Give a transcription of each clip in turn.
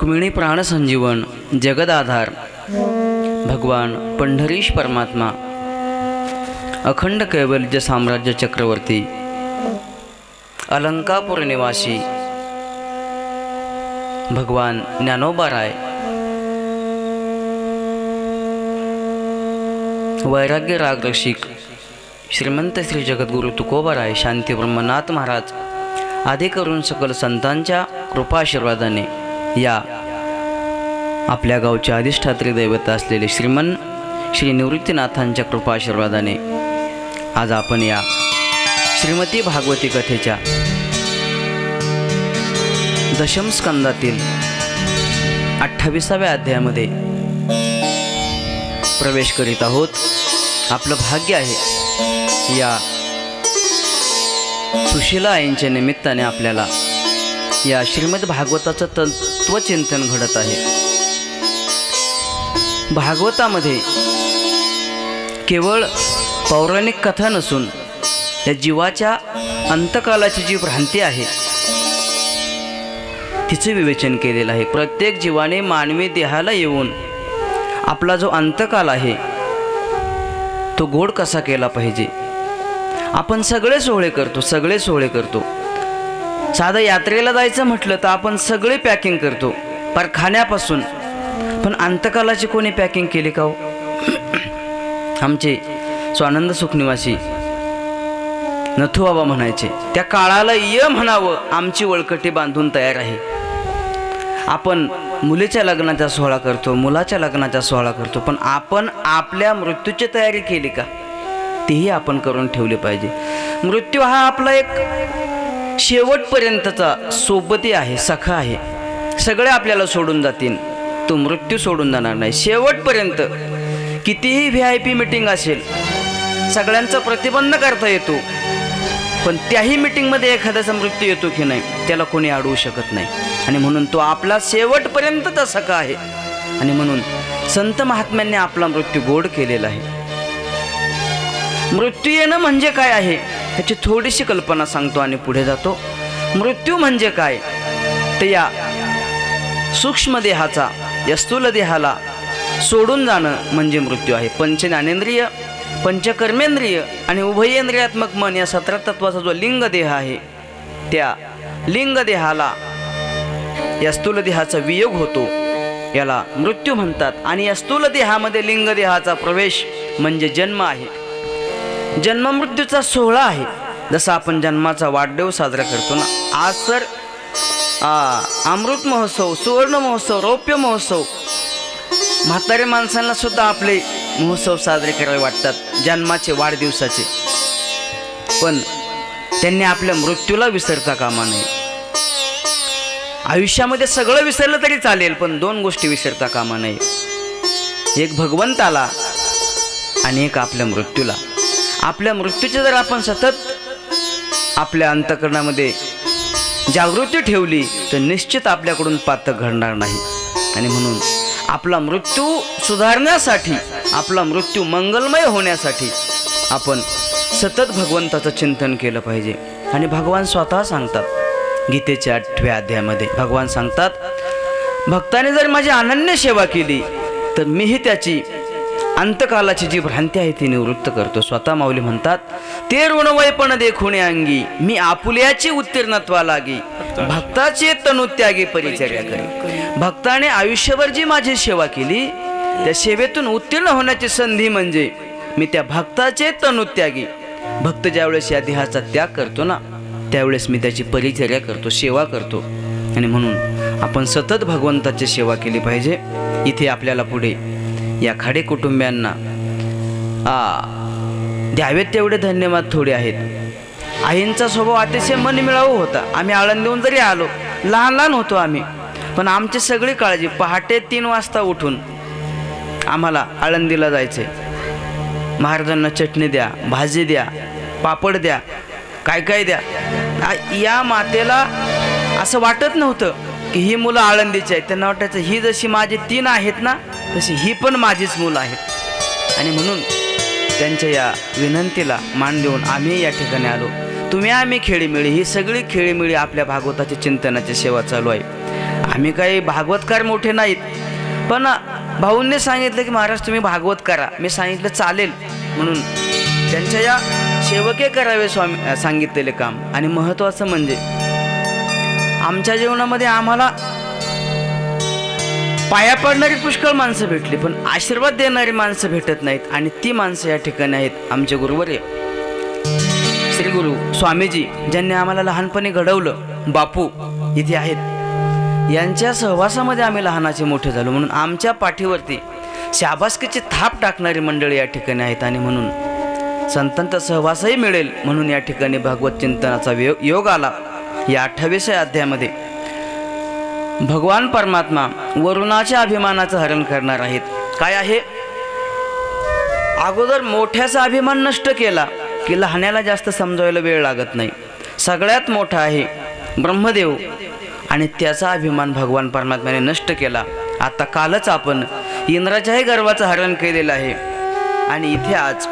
रुक्मिणी प्राणसंजीवन जगदाधार भगवान पंढरीश परमात्मा अखंड कैवल्य साम्राज्य चक्रवर्ती अलंकापुर निवासी भगवान ज्ञानोबाराय वैराग्य राग रसिक श्रीमंत श्री जगद्गुरु तुकोबाराय शांती ब्रह्मनाथ महाराज आदी करून सकल संतांच्या कृपाशीर्वादाने या आपल्या गावचे अधिष्ठात्री दैवत असलेले श्रीमन श्री निवृत्तीनाथांच्या कृपाशीर्वादाने आज आपण या श्रीमती भागवती कथेच्या दशम स्कंदातील 28व्या अध्यायामध्ये प्रवेश करीत आहोत। आपलं भाग्य आहे या सुशीला आईंच्या निमित्ताने आपल्याला या श्रीमद भागवताचं तत्वचिंतन घडत आहे। भागवतामध्ये केवळ पौराणिक कथा नसून या जीवाच्या अंतकालाची जी भ्रांती आहे तिचे विवेचन केलेलं आहे। प्रत्येक जीवाने मानवी देहाला येऊन आपला जो अंतकाल आहे तो गोड कसा केला पाहिजे। आपण सगळे सोहळे करतो साधं यात्रेला जायचं म्हटलं तर आपण सगळे पॅकिंग करतो पर खाण्यापासून, पण अंतकालाची कोणी पॅकिंग केली का हो? आमचे स्वानंद सुखनिवासी नथुबाबा म्हणायचे, त्या काळाला ये म्हणावं आमची वळकटी बांधून तयार आहे। आपण मुलीच्या लग्नाचा सोहळा करतो, मुलाच्या लग्नाचा सोहळा करतो, पण आपण आपल्या मृत्यूची तयारी केली का तीही आपण करून ठेवली पाहिजे। मृत्यू हा आपला एक शेवटपर्यंतचा सोबती आहे, सखा आहे। सगळे आपल्याला सोडून जातील, तो मृत्यू सोडून जाणार नाही। शेवटपर्यंत कितीही VIP मीटिंग असेल, सगळ्यांचा प्रतिबंध करता येतो, पण त्याही मीटिंगमध्ये एखाद्याचा मृत्यू येतो की नाही त्याला कोणी अडवू शकत नाही। आणि म्हणून तो आपला शेवटपर्यंतचा सखा आहे। आणि म्हणून संत महात्म्यांनी आपला मृत्यू गोड केलेला आहे। मृत्यू येणं म्हणजे काय आहे याची थोडीशी कल्पना सांगतो आणि पुढे जातो। मृत्यू म्हणजे काय तर या सूक्ष्म देहाचा या स्थूल देहाला सोडून जाणं म्हणजे मृत्यू आहे। पंच ज्ञानेंद्रिय, पंचकर्मेंद्रिय आणि उभयेंद्रियात्मक मन या 17 तत्वाचा जो लिंग देह आहे त्या लिंग देहाला या स्थूल देहाचा वियोग होतो, याला मृत्यू म्हणतात। आणि या स्थूल देहामध्ये लिंग देहाचा प्रवेश म्हणजे जन्म आहे। जन्म मृत्यूचा सोहळा आहे। जसा आपण जन्माचा वाढदिवस साजरा करतो ना, आज तर अमृत महोत्सव, सुवर्ण महोत्सव, रौप्य महोत्सव, म्हातारे माणसांना सुद्धा आपले महोत्सव साजरे करावे वाटतात जन्माचे, वाढदिवसाचे, पण त्यांनी आपल्या मृत्यूला विसरता कामा नये। आयुष्यामध्ये सगळं विसरलं तरी चालेल, पण 2 गोष्टी विसरता कामा नये, एक भगवंताला आणि एक आपल्या मृत्यूला। आपल्या मृत्यूची जर आपण सतत आपल्या अंतःकरणामध्ये जागृती ठेवली तर निश्चित आपल्याकडून पातक घडणार नाही। आणि म्हणून आपला मृत्यू सुधारण्यासाठी, आपला मृत्यू मंगलमय होण्यासाठी आपण सतत भगवंताचं चिंतन केलं पाहिजे। आणि भगवान स्वतः सांगतात गीतेच्या 8व्या अध्यायामध्ये, भगवान सांगतात भक्ताने जर माझी अनन्य सेवा केली तर मीही त्याची अंतकालाची जी भ्रांती आहे ती निवृत्त करतो। स्वतः माऊली म्हणतात, ते ऋणवैपण देखुणे अंगी मी आपुल्याची उत्तीर्णत्वा लागी भक्ताचे तनुत्यागी परिचर्या करी। भक्ताने आयुष्यभर जी माझी सेवा केली त्या सेवेतून उत्तीर्ण होण्याची संधी म्हणजे मी त्या भक्ताचे तनुत्यागी, भक्त ज्यावेळेस या देहाचा त्याग करतो ना त्यावेळेस मी त्याची परिचर्या करतो, सेवा करतो। आणि म्हणून आपण सतत भगवंताची सेवा केली पाहिजे। इथे आपल्याला पुढे या खाडे कुटुंबियांना द्यावेत तेवढे धन्यवाद थोडे आहेत। आईंचा स्वभाव अतिशय मनमिळावू होता। आम्ही आळंदीहून जरी आलो, लहान होतो आम्ही, पण आमची सगळी काळजी, पहाटे 3 वाजता उठून आम्हाला आळंदीला जायचे। महाराजांना चटणी द्या, भाजी द्या, पापड द्या, काय द्या। या मातेला असं वाटत नव्हतं की ही मुलं आळंदीची आहेत, त्यांना वाटायचं ही जशी माझी 3 आहेत ना तशी ही पण माझीच मुलं आहेत। आणि म्हणून त्यांच्या या विनंतीला मान देऊन आम्ही या ठिकाणी आलो। तुम्ही आम्ही खेळीमेळी, ही सगळी खेळीमेळी आपल्या भागवताची चिंतनाची सेवा चालू आहे। आम्ही काही भागवतकार मोठे नाहीत, पण भाऊंनी सांगितलं की महाराज तुम्ही भागवत करा. मी सांगितलं चालेल, म्हणून त्यांच्या या सेवके करावे स्वामी सांगितलेले काम. आणि महत्त्वाचं म्हणजे आमच्या जीवनामध्ये आम्हाला पाया पडणारी पुष्कळ माणसं भेटली, पण आशीर्वाद देणारी माणसं भेटत नाहीत. आणि ती माणसं या ठिकाणी आहेत आमचे गुरुवर्य श्री गुरु स्वामीजी, ज्यांनी आम्हाला लहानपणी घडवलं. बापू इथे आहेत, यांच्या सहवासामध्ये आम्ही लहानाचे मोठे झालो. म्हणून आमच्या पाठीवरती शाबासकीची थाप टाकणारी मंडळी या ठिकाणी आहेत. आणि म्हणून संतांचा सहवासही मिळेल म्हणून या ठिकाणी भागवत चिंतनाचा योग आला. या 28व्या अध्यायामध्ये भगवान परमात्मा वरुणाच्या अभिमानाचं हरण करणार आहेत. काय आहे? अगोदर मोठ्याचा अभिमान नष्ट केला की लहान्याला जास्त समजायला वेळ लागत नाही. सगळ्यात मोठा आहे ब्रह्मदेव आणि त्याचा अभिमान भगवान परमात्म्याने नष्ट केला. आता कालच आपण इंद्राच्याही गर्वाचं हरण केलेलं आहे. आणि इथे आज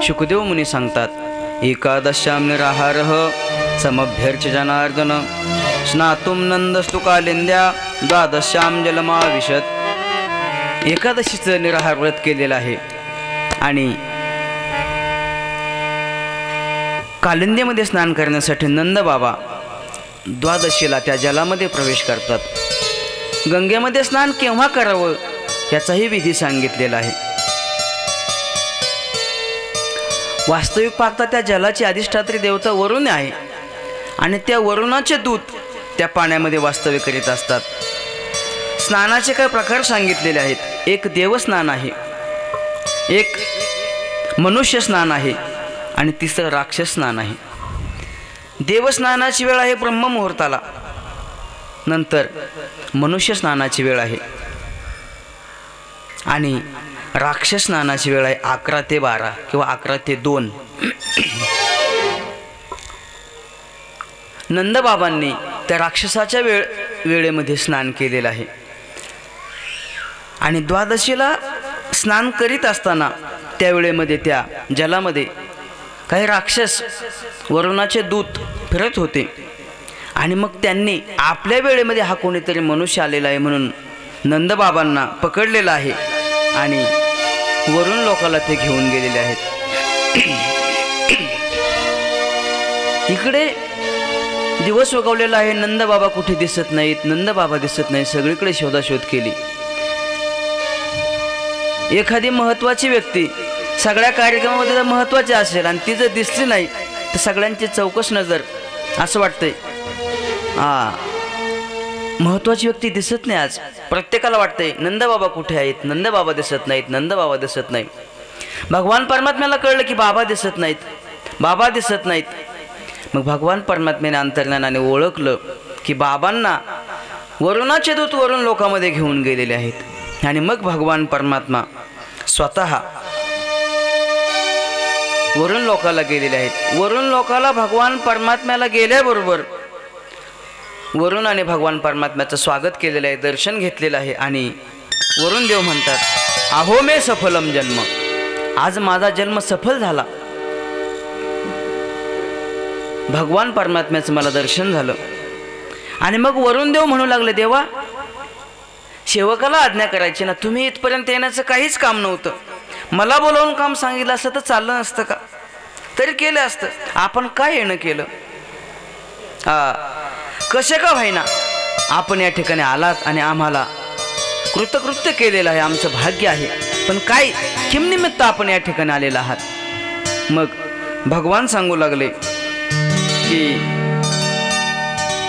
शुकदेव मुनी सांगतात, एकादश्याम निराहारः समभ्यर्च जनार्दन स्नातुम नंदस्तु कालिंद्या द्वादश्याम जलमाविशत. एकादशीचं निराहार व्रत केलेलं आहे आणि कालिंद्यामध्ये स्नान करण्यासाठी नंद बाबा द्वादशीला त्या जलामध्ये प्रवेश करतात. गंगेमध्ये स्नान केव्हा करावं याचाही विधी सांगितलेला आहे. वास्तविक पाहता त्या जलाची अधिष्ठात्री देवता वरुण आहे आणि त्या वरुणाचे दूत त्या पाण्यामध्ये वास्तव्य करीत असतात. स्नानाचे काही प्रकार सांगितलेले आहेत. एक देवस्नान आहे, एक मनुष्य स्नान आहे आणि तिसरं राक्षस स्नान आहे. देवस्नानाची वेळ आहे ब्रह्ममुहूर्ताला, नंतर मनुष्य स्नानाची वेळ आहे आणि राक्षस स्नानाची वेळ आहे 11 ते 12 किंवा 11 ते 2. नंदबाबांनी त्या राक्षसाच्या वेळेमध्ये स्नान केलेलं आहे. आणि द्वादशीला स्नान करीत असताना त्या वेळेमध्ये त्या जलामध्ये काही राक्षस वरुणाचे दूत फिरत होते आणि मग त्यांनी आपल्या वेळेमध्ये हा कोणीतरी मनुष्य आलेला आहे म्हणून नंदबाबांना पकडलेला आहे आणि वरुण लोकाला ते घेऊन गेलेले आहेत. इकडे दिवस उगवलेला आहे, नंदबाबा कुठे दिसत नाहीत, नंदबाबा दिसत नाहीत. सगळीकडे शोधाशोध केली. एखादी महत्त्वाची व्यक्ती सगळ्या कार्यक्रमामध्ये जर महत्त्वाची असेल आणि ती जर दिसली नाही तर सगळ्यांची चौकस नजर, असं वाटतंय महत्त्वाची व्यक्ती दिसत नाही. आज प्रत्येकाला वाटतंय नंदबाबा कुठे आहेत, नंदबाबा दिसत नाहीत, नंदबाबा दिसत नाही. भगवान परमात्म्याला कळलं की बाबा दिसत नाहीत, बाबा दिसत नाहीत. मग भगवान परमात्म्याने अंतर्ज्ञानाने ओळखलं की बाबांना वरुणाचे दूत वरुण लोकामध्ये घेऊन गेलेले आहेत. आणि मग भगवान परमात्मा स्वतः वरुण लोकाला गेलेले आहेत. वरुण लोकाला भगवान परमात्म्याला गेल्याबरोबर वरुण आणि भगवान परमात्म्याचं स्वागत केलेलं आहे, दर्शन घेतलेलं आहे. आणि वरुण देव म्हणतात, अहो मे सफलम जन्म, आज माझा जन्म सफल झाला. भगवान परमात्म्याचं मला दर्शन झालं. आणि मग वरुण देव म्हणू लागले, देवा सेवकाला आज्ञा करायची ना, तुम्ही इथपर्यंत येण्याचं काहीच काम नव्हतं. मला बोलावून काम सांगितलं असतं तर चाललं नसतं का? तरी केलं असतं. आपण काय येणं केलं? कसे का व्हायना आपण या ठिकाणी आलात आणि आम्हाला कृतकृत्य केलेलं आहे, आमचं भाग्य आहे. पण काय किमनिमित्त आपण या ठिकाणी आलेला आहात? मग भगवान सांगू लागले की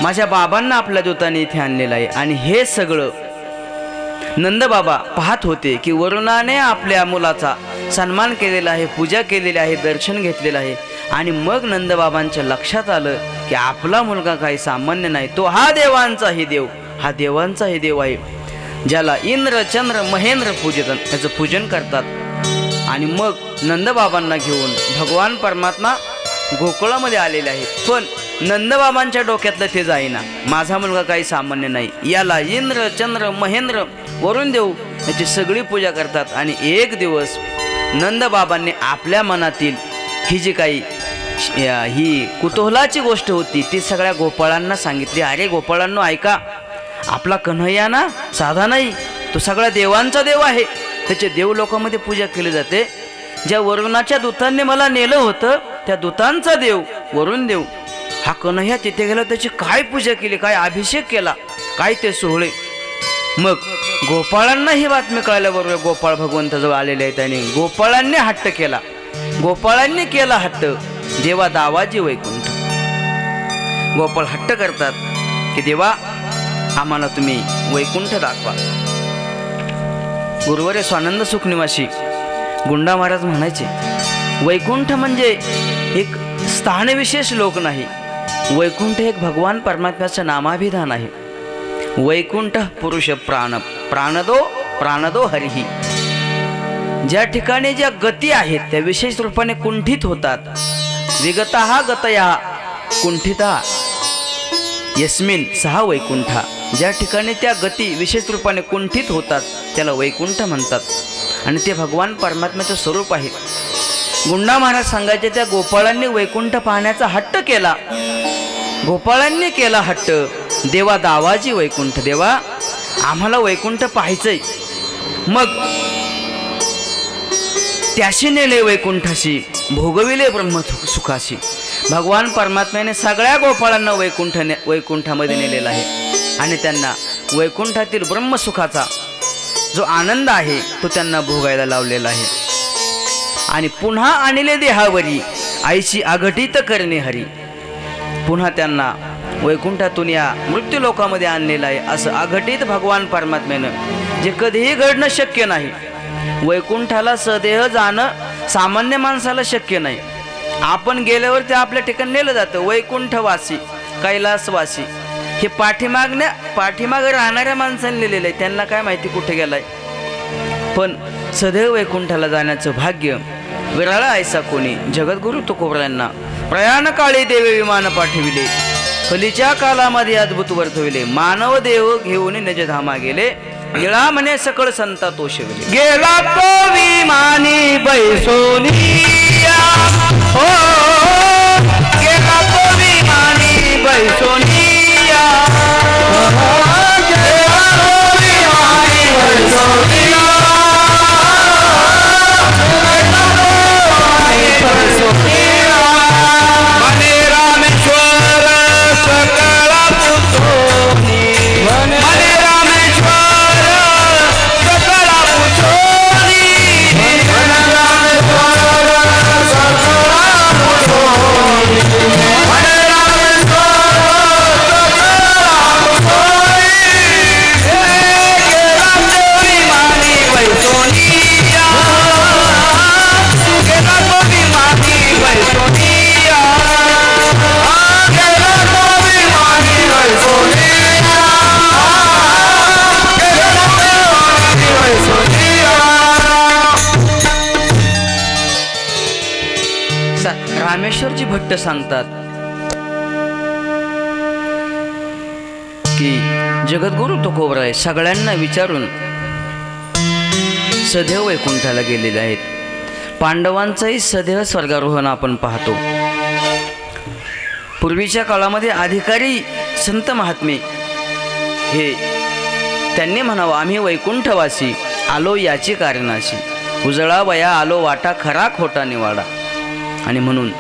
माझ्या बाबांना आपल्या दूताने इथे आणलेलं आहे. आणि हे सगळं नंदबाबा पाहत होते की वरुणाने आपल्या मुलाचा सन्मान केलेला आहे, पूजा केलेली आहे, दर्शन घेतलेलं आहे. आणि मग नंदबाबांच्या लक्षात आलं की आपला मुलगा काही सामान्य नाही, तो हा देवांचाही देव, हा देवांचाही देव आहे, ज्याला इंद्र चंद्र महेंद्र त्याचं पूजन करतात. आणि मग नंदबाबांना घेऊन भगवान परमात्मा गोकुळामध्ये आलेले आहेत. पण नंदबाबांच्या डोक्यातलं ते जाईना, माझा मुलगा काही सामान्य नाही, याला इंद्र चंद्र महेंद्र वरुण देव याची सगळी पूजा करतात. आणि एक दिवस नंदबाबांनी आपल्या मनातील ही जी काही ही कुतूहलाची गोष्ट होती ती सगळ्या गोपाळांना सांगितली. अरे गोपाळांनो ऐका, आपला कन्हैया ना साधा नाही, तो सगळ्या देवांचा देव आहे. त्याचे देव लोकांमध्ये पूजा केली जाते. ज्या वरुणाच्या दूतांनी मला नेलं होतं त्या दूतांचा देव वरुण देव हा कन्हैया तिथे गेला, त्याची काय पूजा केली, काय अभिषेक केला, काय ते सोहळे. मग गोपाळांना ही बातमी कळल्याबरोबर गोपाळ भगवंताजवळ आलेले आहेत आणि गोपाळांनी हट्ट केला. गोपाळांनी केला हट्ट, देवा दावाजी वैकुंठ. गोपाळ हट्ट करतात की देवा आम्हाला तुम्ही वैकुंठ दाखवा. गुरुवारे स्वानंद सुखनिवासी गुंडा महाराज म्हणायचे, वैकुंठ म्हणजे एक स्थानविशेष लोक नाही, वैकुंठ एक भगवान परमात्म्याचं नामाभिधान आहे. वैकुंठ पुरुष प्राण प्राणदो हरिही. ज्या ठिकाणी ज्या गती आहेत त्या विशेष रूपाने कुंठित होतात. विगतः गतया कुंठिता यस्मिन सहा वैकुंठा. ज्या ठिकाणी त्या गती विशेष रूपाने कुंठित होतात त्याला वैकुंठ म्हणतात आणि ते भगवान परमात्म्याचं स्वरूप आहे. गुंडा महाराज सांगायचे, त्या गोपाळांनी वैकुंठ पाहण्याचा हट्ट केला. गोपाळांनी केला हट्ट, देवा दावाजी वैकुंठ, देवा आम्हाला वैकुंठ पाहायचंय. मग त्याशी नेले वैकुंठाशी, भोगविले ब्रह्मसुखाशी. भगवान परमात्म्याने सगळ्या गोपाळांना वैकुंठामध्ये नेलेला आहे आणि त्यांना वैकुंठातील ब्रह्मसुखाचा जो आनंद आहे तो त्यांना भोगायला लावलेला आहे. आणि पुन्हा आणले देहावरी आईची आघटित करणे हरी. पुन्हा त्यांना वैकुंठातून या मृत्यू लोकामध्ये आणलेलं आहे. असं आघटित भगवान परमात्म्यानं जे कधीही घडणं शक्य नाही. वैकुंठाला सदेह जाणं सामान्य माणसाला शक्य नाही. आपण गेल्यावर ते आपल्या ठिकाणी नेलं जातं. वैकुंठवासी, कैलासवासी हे पाठीमाग राहणाऱ्या माणसांनी लिहिलेलं आहे. त्यांना काय माहिती कुठे गेलाय. पण सदैव वैकुंठाला जाण्याचं भाग्य विराळा ऐसा कोणी. जगद्गुरु तुकोबरायांना प्रयाण काळी देवे विमान पाठविले, कलीच्या कालामध्ये अद्भुत वर्तविले. मानव देव घेऊन निजधामा गेले, गेला म्हणे सकळ संता तोषविले. गेला तो विमानी बैसोनिया, हो गेला तो विमानी बैसोनिया, गेला तो विमानी बैसोनिया, गेला तो बैसोनिया. मने रामेश्वर सकळ पुसोनी, मने रामेश्वर सकळ पुसोनी, मने रामेश्वर सकळ पुसोनी, मने रामेश्वर सकळ पुसोनी. गेला तो विमानी बैसोनिया, गेला तो विमानी बैसोनिया, गेला तो विमानी बैसोनिया, गेला तो विमानी बैसोनिया. रामेश्वरजी भट्ट सांगतात की जगद्गुरु तुकोबराय सगळ्यांना विचारून सदैव वैकुंठाला गेलेले आहेत. पांडवांचंही सदैव स्वर्गारोहण आपण पाहतो. पूर्वीच्या काळामध्ये अधिकारी संत महात्मे हे त्यांनी म्हणावं, आम्ही वैकुंठवासी आलो याची कारणाशी, उजळा वया आलो वाटा खरा खोटा निवाडा. आणि म्हणून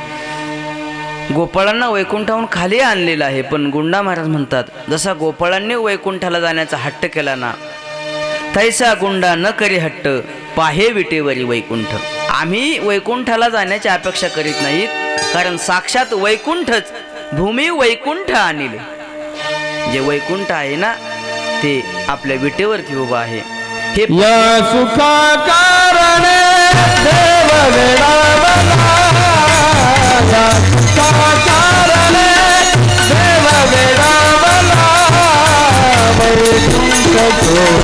गोपाळांना वैकुंठाहून खाली आणलेलं आहे. पण गुंडा महाराज म्हणतात, जसा गोपाळांनी वैकुंठाला जाण्याचा हट्ट केला ना, तैसा गुंडा न करी हट्ट पाहे विटेवरी वैकुंठ. आम्ही वैकुंठाला जाण्याची अपेक्षा करीत नाहीत, कारण साक्षात वैकुंठच भूमी वैकुंठ आणले. जे वैकुंठ आहे ना ते आपल्या विटेवरती उभं आहे. हे या सुखा कारणे देव वेडावला, या सुखा कारणे देव वेडावला. वैकुंठ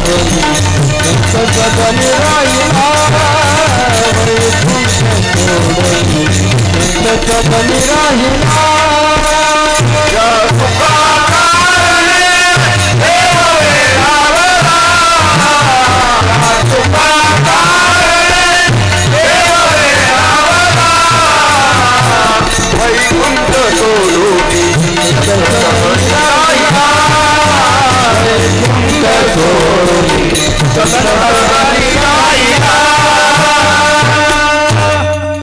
सोडून जगनी राहिला, वैकुंठ सोडून जगनी राहिला. या